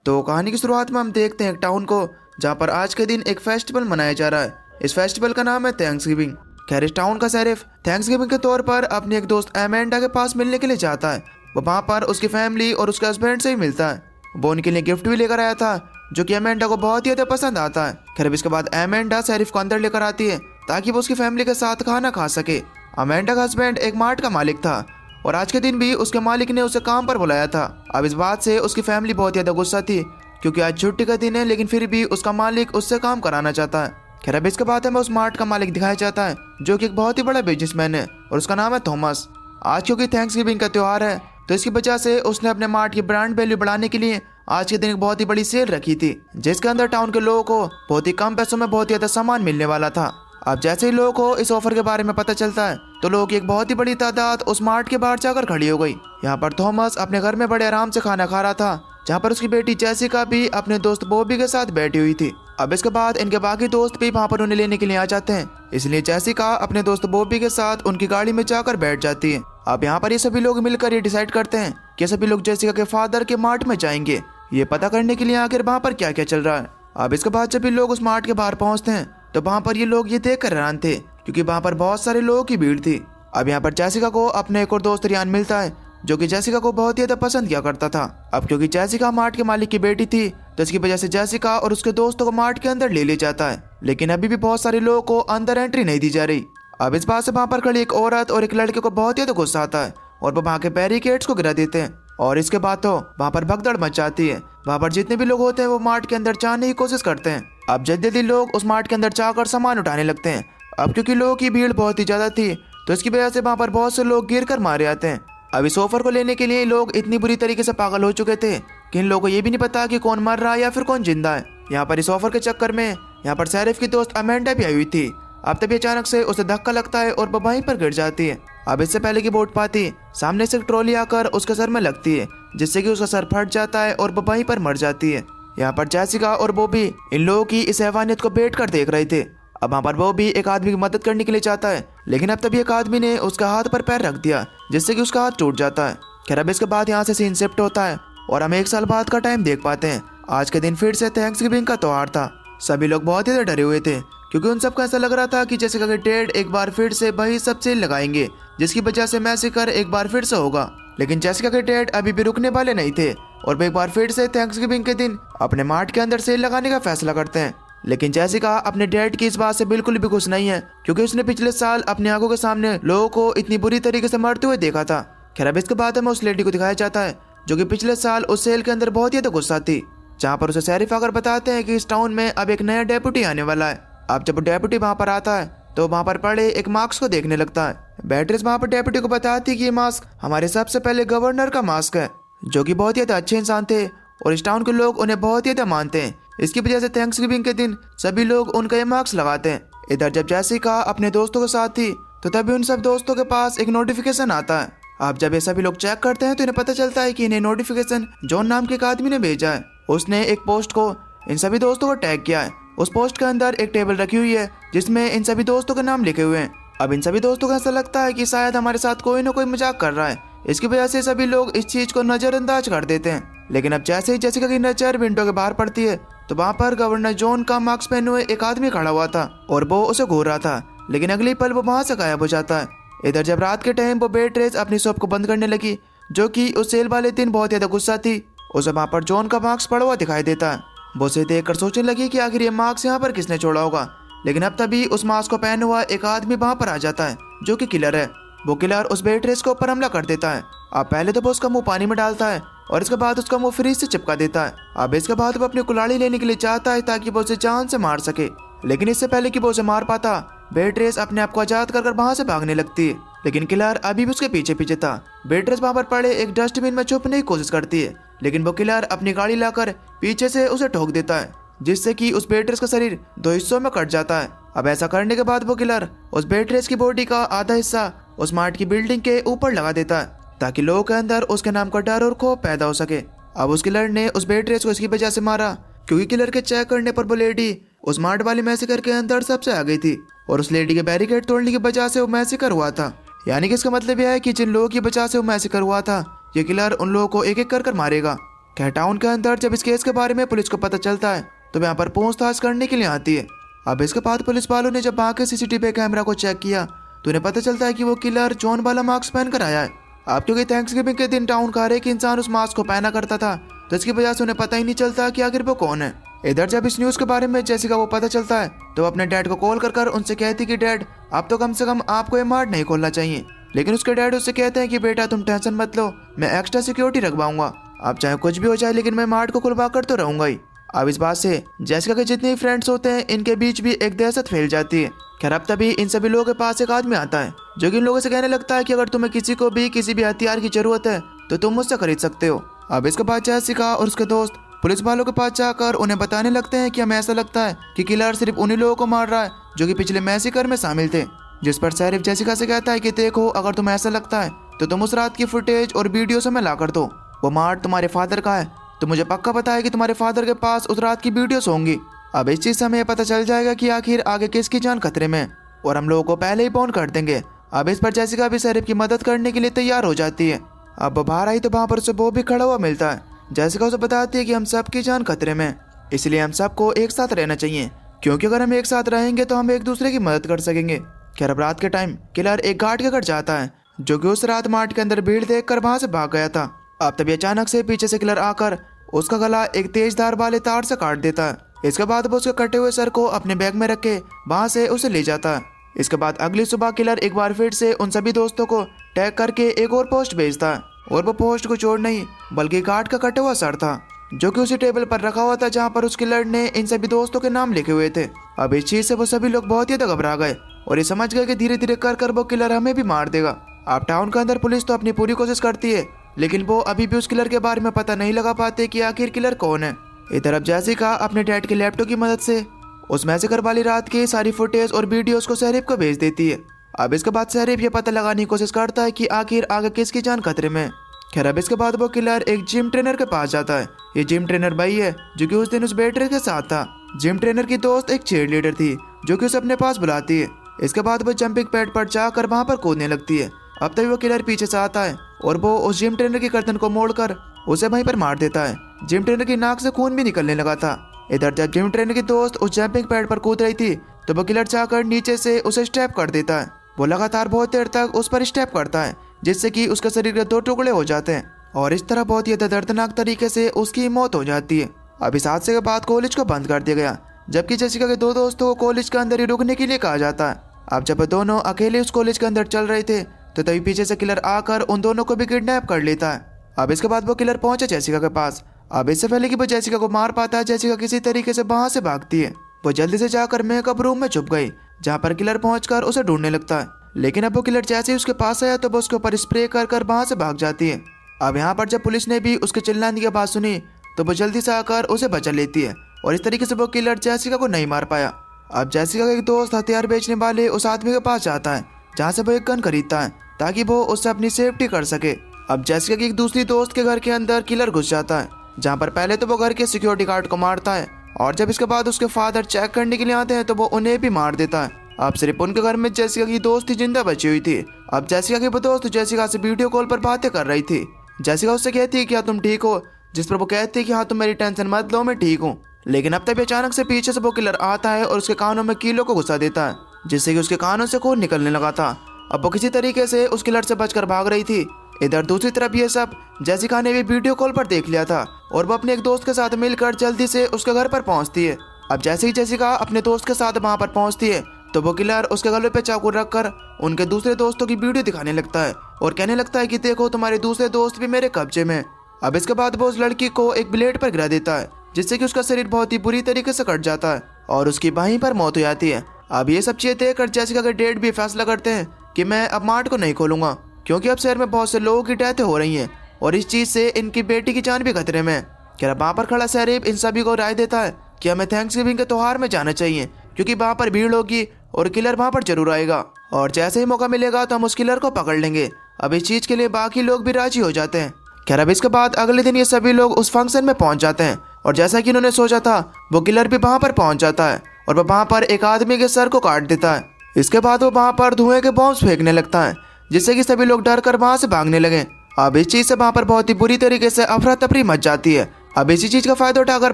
तो कहानी की शुरुआत में हम देखते हैं एक टाउन को, जहाँ पर आज के दिन एक फेस्टिवल मनाया जा रहा है। इस फेस्टिवल का नाम है थैंक्सगिविंग। खैर, इस टाउन का शेरिफ थैंक्सगिविंग के तौर पर अपनी एक दोस्त एमेंडा के पास मिलने के लिए जाता है। वो वहाँ पर उसकी फैमिली और उसके हस्बैंड से ही मिलता है। वो उनके लिए गिफ्ट भी लेकर आया था, जो कि एमेंडा को बहुत ही ज़्यादा पसंद आता है। खैर, इसके बाद एमेंडा शेरिफ को अंदर लेकर आती है ताकि वो उसकी फैमिली के साथ खाना खा सके। एमेंडा का हस्बैंड एक मार्ट का मालिक था और आज के दिन भी उसके मालिक ने उसे काम पर बुलाया था। अब इस बात से उसकी फैमिली बहुत ज़्यादा गुस्सा थी, क्योंकि आज छुट्टी का दिन है, लेकिन फिर भी उसका मालिक उससे काम कराना चाहता है। खैर, अब इसके बाद हमें उस मार्ट का मालिक दिखाया जाता है, जो कि एक बहुत ही बड़ा बिजनेसमैन है और उसका नाम है थॉमस। आज क्योंकि थैंक्सगिविंग का त्यौहार है, तो इसकी वजह से उसने अपने मार्ट की ब्रांड वैल्यू बढ़ाने के लिए आज के दिन एक बहुत ही बड़ी सेल रखी थी, जिसके अंदर टाउन के लोगों को बहुत ही कम पैसों में बहुत ही ज्यादा सामान मिलने वाला था। अब जैसे ही लोगों को इस ऑफर के बारे में पता चलता है, तो लोगों की एक बहुत ही बड़ी तादाद उस मार्ट के बाहर जाकर खड़ी हो गई। यहाँ पर थॉमस अपने घर में बड़े आराम से खाना खा रहा था, जहाँ पर उसकी बेटी जेसिका भी अपने दोस्त बॉबी के साथ बैठी हुई थी। अब इसके बाद इनके बाकी दोस्त भी वहाँ पर उन्हें लेने के लिए आ जाते हैं, इसलिए जेसिका अपने दोस्त बॉबी के साथ उनकी गाड़ी में जाकर बैठ जाती है। अब यहाँ पर ये सभी लोग मिलकर ये डिसाइड करते हैं कि सभी लोग जेसिका के फादर के मार्ट में जाएंगे, ये पता करने के लिए आखिर वहाँ पर क्या क्या चल रहा है। अब इसके बाद जब भी लोग उस मार्ट के बाहर पहुँचते हैं, तो वहाँ पर ये लोग ये देख कर हैरान थे, क्योंकि वहाँ पर बहुत सारे लोगों की भीड़ थी। अब यहाँ पर जेसिका को अपने एक और दोस्त रियान मिलता है, जो कि जेसिका को बहुत ही ज्यादा पसंद किया करता था। अब क्योंकि जेसिका मार्ट के मालिक की बेटी थी, तो इसकी वजह से जेसिका और उसके दोस्तों को मार्ट के अंदर ले जाता है, लेकिन अभी भी बहुत सारे लोगों को अंदर एंट्री नहीं दी जा रही। अब इस बात से वहाँ पर खड़ी एक औरत और एक लड़के को बहुत ही ज्यादा गुस्सा आता है और वो वहाँ के बैरिकेड्स को गिरा देते हैं। और इसके बाद तो वहाँ पर भगदड़ मच जाती है। वहाँ पर जितने भी लोग होते हैं वो मार्ट के अंदर जाने की कोशिश करते हैं। अब जल्दी जल्दी लोग उस मार्ट के अंदर जाकर सामान उठाने लगते हैं। अब क्योंकि लोगों की भीड़ बहुत ही ज्यादा थी, तो इसकी वजह से वहाँ पर बहुत से लोग गिर कर मारे आते हैं। अब इस ऑफर को लेने के लिए लोग इतनी बुरी तरीके से पागल हो चुके थे कि इन लोगों को ये भी नहीं पता कि कौन मर रहा है या फिर कौन जिंदा है। यहाँ पर इस ऑफर के चक्कर में यहाँ पर शेरिफ की दोस्त अमेंडा भी आई हुई थी। अब तभी अचानक से उसे धक्का लगता है और वो वहीं पर गिर जाती है। अब इससे पहले की बोट पाती सामने से एक ट्रॉली आकर उसके सर में लगती है, जिससे कि उसका सर फट जाता है और वो वहीं पर मर जाती है। यहाँ पर जेसिका और बॉबी इन लोगों की इस हैवानियत को बैठ कर देख रहे थे। अब वहाँ पर बॉबी एक आदमी की मदद करने के लिए चाहता है, लेकिन अब तभी एक आदमी ने उसका हाथ पर पैर रख दिया, जिससे कि उसका हाथ टूट जाता है। खैर, अब इसके बाद यहाँ से सीन शिफ्ट होता है और हम 1 साल बाद का टाइम देख पाते हैं। आज के दिन फिर से थैंक्सगिविंग का त्यौहार था। सभी लोग बहुत ही डरे हुए थे, क्योंकि उन सबको ऐसा लग रहा था कि जेसिका के डैड एक बार फिर से वही सब सेल लगाएंगे, जिसकी वजह से मैसेकर एक बार फिर से होगा। लेकिन जेसिका के डैड अभी भी रुकने वाले नहीं थे और वो एक बार फिर से थैंक्सगिविंग के दिन अपने मार्ट के अंदर सेल लगाने का फैसला करते हैं। लेकिन जेसिका अपने डैड की इस बात से बिल्कुल भी खुश नहीं है, क्योंकि उसने पिछले साल अपनी आंखों के सामने लोगों को इतनी बुरी तरीके से मरते हुए देखा था। खैर, अब इसके बाद हमें उस लेडी को दिखाया जाता है, जो कि पिछले साल उस सेल के अंदर बहुत ही ज्यादा गुस्सा थी, जहाँ पर उसे शेरिफ आकर बताते हैं कि इस टाउन में अब एक नया डेप्यूटी आने वाला है। अब जब डेप्यूटी वहाँ पर आता है, तो वहाँ पर पड़े एक मास्क को देखने लगता है। बेट्रिस वहाँ पर डेप्यूटी को बताती है कि ये मास्क हमारे सबसे पहले गवर्नर का मास्क है, जो कि बहुत ही ज्यादा अच्छे इंसान थे और इस टाउन के लोग उन्हें बहुत ही ज्यादा मानते हैं। इसकी वजह से थैंक्सगिविंग के दिन सभी लोग उनका ये मास्क लगाते हैं। इधर जब जेसिका अपने दोस्तों के साथ थी, तो तभी उन सब दोस्तों के पास एक नोटिफिकेशन आता है। अब जब ये सभी लोग चेक करते हैं, तो इन्हें पता चलता है कि इन्हें नोटिफिकेशन जॉन नाम के एक आदमी ने भेजा है। उसने एक पोस्ट को इन सभी दोस्तों को टैग किया है। उस पोस्ट के अंदर एक टेबल रखी हुई है, जिसमें इन सभी दोस्तों के नाम लिखे हुए हैं। अब इन सभी दोस्तों को ऐसा लगता है कि शायद हमारे साथ कोई ना कोई मजाक कर रहा है। इसकी वजह से सभी लोग इस चीज को नजरअंदाज कर देते हैं। लेकिन अब जैसे ही जेसिका की नजर विंडो के बाहर पड़ती है, तो वहाँ पर गवर्नर जॉन का मास्क पहने हुए एक आदमी खड़ा हुआ था और वो उसे घूर रहा था, लेकिन अगली पल वो वहाँ से गायब हो जाता है। इधर जब रात के टाइम वो बेट्रेस अपनी शॉप को बंद करने लगी, जो कि उस सेल वाले दिन बहुत ज्यादा गुस्सा थी, उसे वहाँ पर जॉन का मास्क पड़ा हुआ दिखाई देता है। वो उसे देखकर सोचने लगी कि आखिर ये मास्क यहाँ पर किसने छोड़ा होगा। लेकिन अब तभी उस मास्क को पहने हुआ एक आदमी वहाँ पर आ जाता है, जो कि किलर है। वो किलर उस बेट्रेस के ऊपर हमला कर देता है। अब पहले तो वो उसका मुंह पानी में डालता है और इसके बाद उसका मुंह फ्रिज से चिपका देता है। अब इसके बाद वो अपनी कुल्हाड़ी लेने के लिए चाहता है, ताकि वो उसे जान से मार सके। लेकिन इससे पहले कि वो उसे मार पाता, बेट्रेस अपने आप को आजाद कर वहाँ से भागने लगती है। लेकिन किलर अभी भी उसके पीछे पीछे था। बेट्रेस वहाँ पर पड़े एक डस्टबिन में छुपने की कोशिश करती है, लेकिन वो किलर अपनी गाड़ी लाकर पीछे से उसे ठोक देता है, जिससे कि उस बेट्रेस का शरीर 2 हिस्सों में कट जाता है। अब ऐसा करने के बाद वो किलर उस बेट्रेस की बॉडी का आधा हिस्सा उस मार्ट की बिल्डिंग के ऊपर लगा देता है, ताकि लोगों के अंदर उसके नाम का डर और खौफ पैदा हो सके। अब उस किलर ने उस बेट्रेस को इसकी वजह से मारा, क्योंकि किलर के चेक करने पर वो लेडी उस मार्ट वाली मैसेकर के अंदर सबसे आ गई थी और उस लेडी के बैरिकेड तोड़ने की वजह से वो मैसेकर हुआ था। यानी कि इसका मतलब यह है कि जिन लोगों की वजह से वो मैसेकर हुआ था, ये किलर उन लोगों को एक एक कर मारेगा। क्या टाउन के अंदर जब इस केस के बारे में पुलिस को पता चलता है तो यहाँ पर पूछताछ करने के लिए आती है। अब इसके बाद पुलिस वालों ने जब वहाँ के सीसीटीवी कैमरा को चेक किया तो उन्हें पता चलता है कि वो किलर जॉन वाला मास्क पहन कर आया है। अब क्योंकि थैंक्सगिविंग के दिन टाउन का हर एक इंसान उस मास्क को पहना करता था तो इसकी वजह से उन्हें पता ही नहीं चलता कि आखिर वो कौन है। इधर जब इस न्यूज के बारे में जेसिका को पता चलता है तो वो अपने डैड को कॉल कर उनसे कहती कि डैड अब तो कम से कम आपको ये मार्ट नहीं खोलना चाहिए। लेकिन उसके डैड उससे कहते हैं कि बेटा तुम टेंशन मत लो, मैं एक्स्ट्रा सिक्योरिटी रखवाऊंगा, आप चाहे कुछ भी हो जाए लेकिन मैं मार्ट को खुलवा कर तो रहूंगा ही। अब इस बात से जेसिका के जितने भी फ्रेंड्स होते हैं इनके बीच भी एक दहशत फैल जाती है। खैर अब तभी इन सभी लोगों के पास एक आदमी आता है जो कि इन लोगों से कहने लगता है कि अगर तुम्हें किसी को भी किसी भी हथियार की जरूरत है तो तुम मुझसे खरीद सकते हो। अब इसके बाद जेसिका और उसके दोस्त पुलिस वालों के पास जाकर उन्हें बताने लगते हैं कि हमें ऐसा लगता है कि किलर सिर्फ उन्हीं लोगों को मार रहा है जो कि पिछले मैसेकर में शामिल थे। जिस पर शेरिफ जेसिका से कहता है कि देखो अगर तुम्हें ऐसा लगता है तो तुम उस रात की फुटेज और वीडियो से मैं ला कर दो, वो मार्ट तुम्हारे फादर का है तो मुझे पक्का पता है कि तुम्हारे फादर के पास उस रात की वीडियोस होंगी। अब इस चीज से हमें पता चल जाएगा कि आखिर आगे किसकी जान खतरे में और हम लोगों को पहले ही फोन कर देंगे। अब इस पर जेसिका भी शेरिफ की मदद करने के लिए तैयार हो जाती है। अब वो बाहर आई तो वहाँ पर उसे वो भी खड़ा हुआ मिलता है। जेसिका उसे बताती है कि हम सबकी जान खतरे में, इसलिए हम सबको एक साथ रहना चाहिए क्योंकि अगर हम एक साथ रहेंगे तो हम एक दूसरे की मदद कर सकेंगे। खैर अब रात के टाइम किलर एक गार्ड के घर जाता है जो कि उस रात मार्ट के अंदर भीड़ देखकर वहां से भाग गया था। अब तभी अचानक से पीछे से किलर आकर उसका गला एक तेज धार वाले तार से काट देता है। इसके बाद वो उसके कटे हुए सर को अपने बैग में रख के वहां से उसे ले जाता है। इसके बाद अगली सुबह किलर एक बार फिर से उन सभी दोस्तों को टैग करके एक और पोस्ट भेजता है और वो पोस्ट कुछ और नहीं बल्कि गार्ड का कटा हुआ सर था जो कि उसी टेबल पर रखा हुआ था जहाँ पर उस किलर ने इन सभी दोस्तों के नाम लिखे हुए थे। अब इस चीज से वो सभी लोग बहुत ही घबरा गए और ये समझ गए कि धीरे धीरे कर वो किलर हमें भी मार देगा। अब टाउन के अंदर पुलिस तो अपनी पूरी कोशिश करती है लेकिन वो अभी भी उस किलर के बारे में पता नहीं लगा पाते कि आखिर किलर कौन है। इधर अब जेसिका अपने डैड के लैपटॉप की मदद से उस मैसेकर वाली रात की सारी फुटेज और वीडियोस को शेरिफ को भेज देती है। अब इसके बाद शेरिफ ये पता लगाने की कोशिश करता है कि आखिर आगे किसकी जान खतरे में। खैर अब इसके बाद वो किलर एक जिम ट्रेनर के पास जाता है। ये जिम ट्रेनर भाई है जो कि उस दिन उस बेटे के साथ था। जिम ट्रेनर की दोस्त एक चीयर लीडर थी जो कि उसे अपने पास बुलाती है। इसके बाद वो जंपिंग पैड पर जाकर वहां पर कूदने लगती है। अब तभी वो किलर पीछे से आता है और वो उस जिम ट्रेनर की गर्दन को मोड़कर उसे वहीं पर मार देता है। जिम ट्रेनर की नाक से खून भी निकलने लगा था। इधर जब जिम ट्रेनर की दोस्त उस जंपिंग पैड पर कूद रही थी तो वो किलर जाकर नीचे से उसे स्टेप कर देता है। वो लगातार बहुत देर तक उस पर स्टेप करता है जिससे कि उसके शरीर के 2 टुकड़े हो जाते हैं और इस तरह बहुत ही दर्दनाक तरीके से उसकी मौत हो जाती है। अब इस हादसे के बाद कॉलेज को बंद कर दिया गया जबकि जेसिका के 2 दोस्तों को कॉलेज के अंदर ही रुकने के लिए कहा जाता है। अब जब वो दोनों अकेले उस कॉलेज के अंदर चल रहे थे तो तभी पीछे से किलर आकर उन दोनों को भी किडनैप कर लेता है। अब इसके बाद वो किलर पहुंचे जेसिका के पास। अब इससे पहले कि वो जेसिका को मार पाता है जेसिका किसी तरीके से वहां से भागती है। वो जल्दी से जाकर मेकअप रूम में छुप गई जहाँ पर किलर पहुंचकर उसे ढूंढने लगता है। लेकिन अब वो किलर जैसे ही उसके पास आया तो वो उसके ऊपर स्प्रे कर वहां से भाग जाती है। अब यहाँ पर जब पुलिस ने भी उसके चिल्लाने की बात सुनी तो वो जल्दी से आकर उसे बचा लेती है और इस तरीके से वो किलर जेसिका को नहीं मार पाया। अब जेसिका का एक दोस्त हथियार बेचने वाले उस आदमी के पास जाता है जहाँ से वो एक गन खरीदता है ताकि वो उससे अपनी सेफ्टी कर सके। अब जेसिका की एक दूसरी दोस्त के घर के अंदर किलर घुस जाता है जहाँ पर पहले तो वो घर के सिक्योरिटी गार्ड को मारता है और जब इसके बाद उसके फादर चेक करने के लिए आते हैं तो वो उन्हें भी मार देता है। अब सिर्फ उनके घर में जेसिका की दोस्त ही जिंदा बची हुई थी। अब जेसिका की वो दोस्त जेसिका से वीडियो कॉल पर बातें कर रही थी। जेसिका उससे कहती है क्या तुम ठीक हो, जिस पर वो कहती है कि हाँ तुम मेरी टेंशन मत लो मैं ठीक हूँ। लेकिन अब तभी अचानक से पीछे से वो किलर आता है और उसके कानों में कीलों को घुसा देता है जिससे कि उसके कानों से खून निकलने लगा था। अब वो किसी तरीके से उस किलर से बचकर भाग रही थी। इधर दूसरी तरफ ये सब जेसिका ने भी वीडियो कॉल पर देख लिया था और वो अपने एक दोस्त के साथ मिलकर जल्दी से उसके घर पर पहुंचती है। अब जैसे ही जेसिका अपने दोस्त के साथ वहां पर पहुंचती है तो वो किलर उसके गले पे चाकू रखकर उनके दूसरे दोस्तों की वीडियो दिखाने लगता है और कहने लगता है कि देखो तुम्हारे दूसरे दोस्त भी मेरे कब्जे में। अब इसके बाद वो उस लड़की को एक ब्लेड पर गिरा देता है जिससे कि उसका शरीर बहुत ही बुरी तरीके से कट जाता है और उसकी वहीं पर मौत हो जाती है। अब ये सब चीजें देखकर जेसिका के डैड भी फैसला करते हैं कि मैं अब मार्ट को नहीं खोलूंगा क्योंकि अब शहर में बहुत से लोगों की डेथ हो रही हैं और इस चीज से इनकी बेटी की जान भी खतरे में। क्या वहाँ पर खड़ा शेरिफ इन सभी को राय देता है कि हमें थैंक्सगिविंग के त्योहार में जाना चाहिए क्योंकि वहाँ पर भीड़ होगी और किलर वहाँ पर जरूर आएगा और जैसे ही मौका मिलेगा तो हम उस किलर को पकड़ लेंगे। अब इस चीज के लिए बाकी लोग भी राजी हो जाते हैं। खैर अब इसके बाद अगले दिन ये सभी लोग उस फंक्शन में पहुंच जाते हैं और जैसा कि उन्होंने सोचा था वो किलर भी वहाँ पर पहुंच जाता है और वो वहाँ पर एक आदमी के सर को काट देता है। इसके बाद वो वहाँ पर धुएं के बॉम्ब्स फेंकने लगता है जिससे कि सभी लोग डर कर वहाँ से भागने लगे। अब इस चीज से वहाँ पर बहुत ही बुरी तरीके से अफरा तफरी मच जाती है। अब इसी चीज का फायदा उठाकर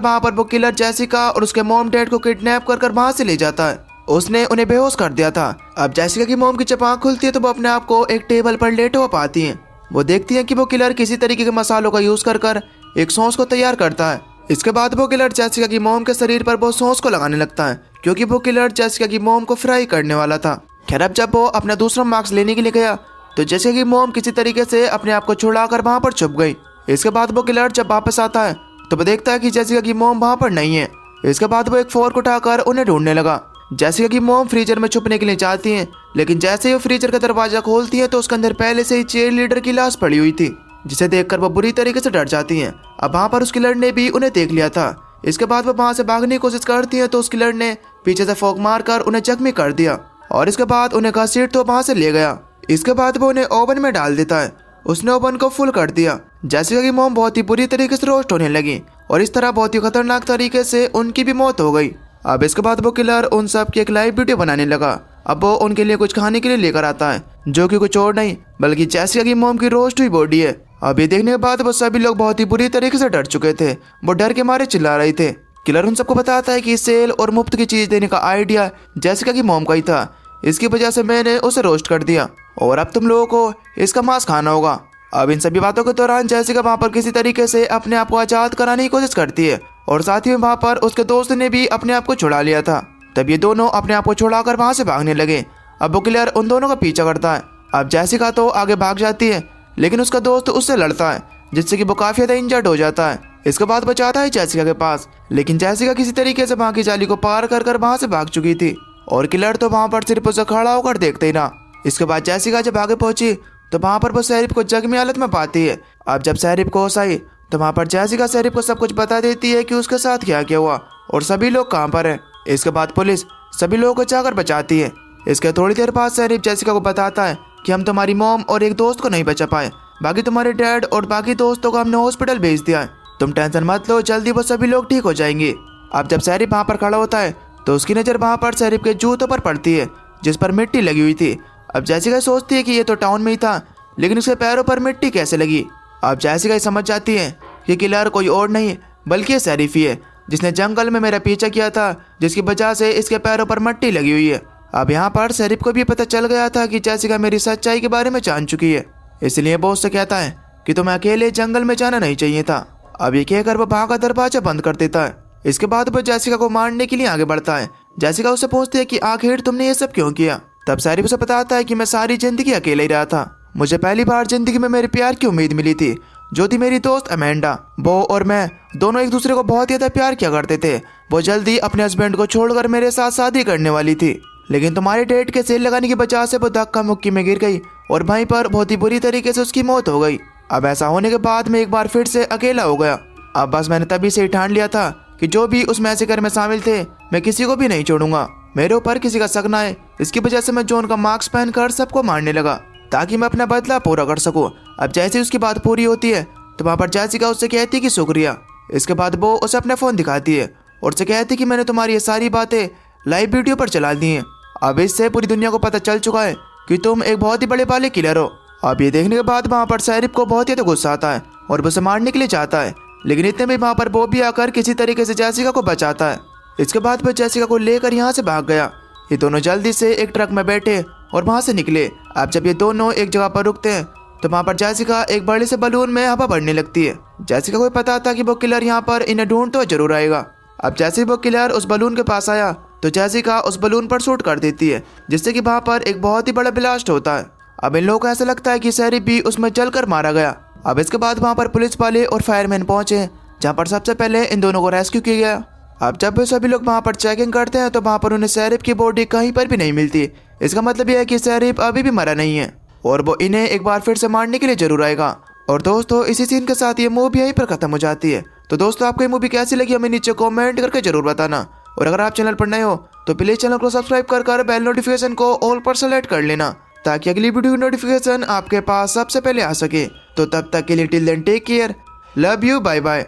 वहाँ पर वो किलर जेसिका और उसके मॉम डैड को किडनैप कर वहाँ से ले जाता है। उसने उन्हें बेहोश कर दिया था। अब जेसिका की मॉम की जब आँख खुलती है तो वो अपने आप को एक टेबल पर लेटे हुए पाती है। वो देखती है कि वो किलर किसी तरीके के मसालों का यूज कर एक सॉस को तैयार करता है। इसके बाद वो किलर जेसिका की मॉम के शरीर पर वो सॉस को लगाने लगता है, क्योंकि वो किलर जेसिका की मॉम को फ्राई करने वाला था। खैर अब जब वो अपना दूसरा मार्क्स लेने के लिए गया तो जेसिका की मॉम किसी तरीके से अपने आप को छुड़ाकर वहाँ पर छुप गई। इसके बाद वो किलर जब वापस आता है तो वो देखता है कि जेसिका की मॉम वहाँ पर नहीं है। इसके बाद वो एक फोर्क उठाकर उन्हें ढूंढने लगा। जेसिका की मॉम फ्रीजर में छुपने के लिए चाहती है, लेकिन जैसे ही वो फ्रीजर का दरवाजा खोलती है तो उसके अंदर पहले से ही चीयर लीडर की लाश पड़ी हुई थी, जिसे देखकर वो बुरी तरीके से डर जाती हैं। अब वहाँ पर उस किलर ने भी उन्हें देख लिया था। इसके बाद वो वहाँ से भागने की कोशिश करती है तो उस किलर ने पीछे से फोक मारकर उन्हें जख्मी कर दिया और इसके बाद उन्हें घसीट तो वहाँ से ले गया। इसके बाद वो उन्हें ओवन में डाल देता है। उसने ओवन को फुल कर दिया। जेसिका की मॉम बहुत ही बुरी तरीके से रोस्ट होने लगी और इस तरह बहुत ही खतरनाक तरीके से उनकी भी मौत हो गई। अब इसके बाद वो किलर उन सब की एक लाइव वीडियो बनाने लगा। अब वो उनके लिए कुछ खाने के लिए लेकर आता है, जो कि कुछ और नहीं बल्कि जेसिका की मॉम की रोस्ट हुई बॉडी है। अब ये देखने के बाद वो सभी लोग बहुत ही बुरी तरीके से डर चुके थे। वो डर के मारे चिल्ला रहे थे। किलर उन सबको बताता है कि सेल और मुफ्त की चीज देने का आइडिया जेसिका की मॉम का ही था। इसकी वजह से मैंने उसे रोस्ट कर दिया और अब तुम लोगों को इसका मांस खाना होगा। अब इन सभी बातों के दौरान जेसिका वहाँ पर किसी तरीके से अपने आप को आजाद कराने की कोशिश करती है और साथ ही वहाँ पर उसके दोस्त ने भी अपने आप को छुड़ा लिया था। तब ये दोनों अपने आप को छुड़ाकर वहाँ से भागने लगे। अब वो किलर उन दोनों का पीछा करता है। अब जेसिका तो आगे भाग जाती है, लेकिन उसका दोस्त उससे लड़ता है, जिससे कि वो काफी ज्यादा इंजर्ड हो जाता है। इसके बाद वो जाता है जेसिका के पास, लेकिन जेसिका किसी तरीके से वहाँ की जाली को पार कर वहाँ से भाग चुकी थी और किलर तो वहाँ पर सिर्फ उसे खड़ा होकर देखते ही रहा। इसके बाद जेसिका जब आगे पहुंची तो वहाँ पर वो शेरिफ को जख्मी हालत में पाती है। अब जब शेरिफ को होश आई तो वहाँ पर जेसिका शेरिफ को सब कुछ बता देती है कि उसके साथ क्या क्या हुआ और सभी लोग कहाँ पर हैं। इसके बाद पुलिस सभी लोगों को जाकर बचाती है। इसके थोड़ी देर बाद शेरिफ जेसिका को बताता है कि हम तुम्हारी मॉम और एक दोस्त को नहीं बचा पाए, बाकी तुम्हारे डैड और बाकी दोस्तों को हमने हॉस्पिटल भेज दिया है। तुम टेंशन मत लो, जल्दी वो सभी लोग ठीक हो जाएंगे। अब जब शेरिफ वहाँ पर खड़ा होता है तो उसकी नज़र वहाँ पर शेरिफ के जूतों पर पड़ती है, जिस पर मिट्टी लगी हुई थी। अब जेसिका सोचती है कि ये तो टाउन में ही था, लेकिन उसके पैरों पर मिट्टी कैसे लगी। अब जेसिका समझ जाती है कि किलर कोई और नहीं बल्कि शेरिफ ही है, जिसने जंगल में मेरा पीछा किया था, जिसकी वजह से इसके पैरों पर मिट्टी लगी हुई है। अब यहाँ पर शेरिफ को भी पता चल गया था कि जेसिका मेरी सच्चाई के बारे में जान चुकी है, इसलिए वो उससे कहता है कि तुम्हें अकेले जंगल में जाना नहीं चाहिए था। अब ये कहकर वो वहाँ का दरवाजा बंद कर देता है। इसके बाद वो जेसिका को मारने के लिए आगे बढ़ता है। जेसिका उससे पूछती है कि आखिर तुमने ये सब क्यों किया। तब शेरिफ उसे बताता है कि मैं सारी जिंदगी अकेले ही रहा था, मुझे पहली बार जिंदगी में मेरे प्यार की उम्मीद मिली थी, जो थी मेरी दोस्त अमेंडा। वो और मैं दोनों एक दूसरे को बहुत ज्यादा प्यार किया करते थे। वो जल्दी अपने हस्बैंड को छोड़कर मेरे साथ शादी करने वाली थी, लेकिन तुम्हारे डेट के सेल लगाने की वजह से वो धक्का मुक्की में गिर गई और वहीं पर बहुत ही बुरी तरीके से उसकी मौत हो गई। अब ऐसा होने के बाद मैं एक बार फिर से अकेला हो गया। अब बस मैंने तभी से ही ठान लिया था कि जो भी उस मैसेकर में शामिल थे मैं किसी को भी नहीं छोड़ूंगा, मेरे ऊपर किसी का शक ना है। इसकी वजह से मैं जॉन का मास्क पहनकर सबको मारने लगा ताकि मैं अपना बदला पूरा कर सकूं। अब जैसे उसकी बात पूरी होती है तो वहाँ पर जेसिका उससे कहती है कि शुक्रिया। इसके बाद वो उसे अपना फोन दिखाती है और उसे कहती है कि मैंने तुम्हारी ये सारी बातें लाइव वीडियो पर चला दी हैं। अब इससे पूरी दुनिया को पता चल चुका है कि तुम एक बहुत ही बड़े वाले किलर हो। अब ये देखने के बाद वहाँ पर शेरिफ को बहुत ही गुस्सा आता है और वो उसे मारने के लिए चाहता है, लेकिन इतने में वहाँ पर वो भी आकर किसी तरीके से जेसिका को बचाता है। इसके बाद वो जेसिका को लेकर यहाँ से भाग गया। ये दोनों जल्दी से एक ट्रक में बैठे और वहाँ से निकले। अब जब ये दोनों एक जगह पर रुकते हैं तो वहाँ पर जेसिका एक बड़े से बलून में हवा भरने लगती है। जेसिका को पता था कि वो किलर यहाँ पर इन्हें ढूंढ तो जरूर आएगा। अब जैसे वो किलर उस बलून के पास आया तो जेसिका उस बलून पर शूट कर देती है, जिससे कि वहाँ पर एक बहुत ही बड़ा ब्लास्ट होता है। अब इन लोगों को ऐसा लगता है कि शेरिफ भी उसमें जलकर मारा गया। अब इसके बाद वहाँ पर पुलिस वाले और फायरमैन पहुंचे, जहाँ पर सबसे पहले इन दोनों को रेस्क्यू किया गया। अब जब वे सभी लोग वहाँ पर चेकिंग करते हैं तो वहाँ पर उन्हें शेरिफ की बॉडी कहीं पर भी नहीं मिलती। इसका मतलब यह है कि शेरिफ अभी भी मरा नहीं है और वो इन्हें एक बार फिर से मारने के लिए जरूर आएगा। और दोस्तों, इसी सीन के साथ ये मूवी यहीं पर खत्म हो जाती है। तो दोस्तों, आपको ये मूवी कैसी लगी हमें नीचे कमेंट करके जरूर बताना। और अगर आप चैनल पर नए हो तो प्लीज चैनल को सब्सक्राइब कर बेल नोटिफिकेशन को ऑल पर सेलेक्ट कर लेना, ताकि अगली वीडियो की नोटिफिकेशन आपके पास सबसे पहले आ सके। तो तब तक के लिए till then take care, love you, bye bye.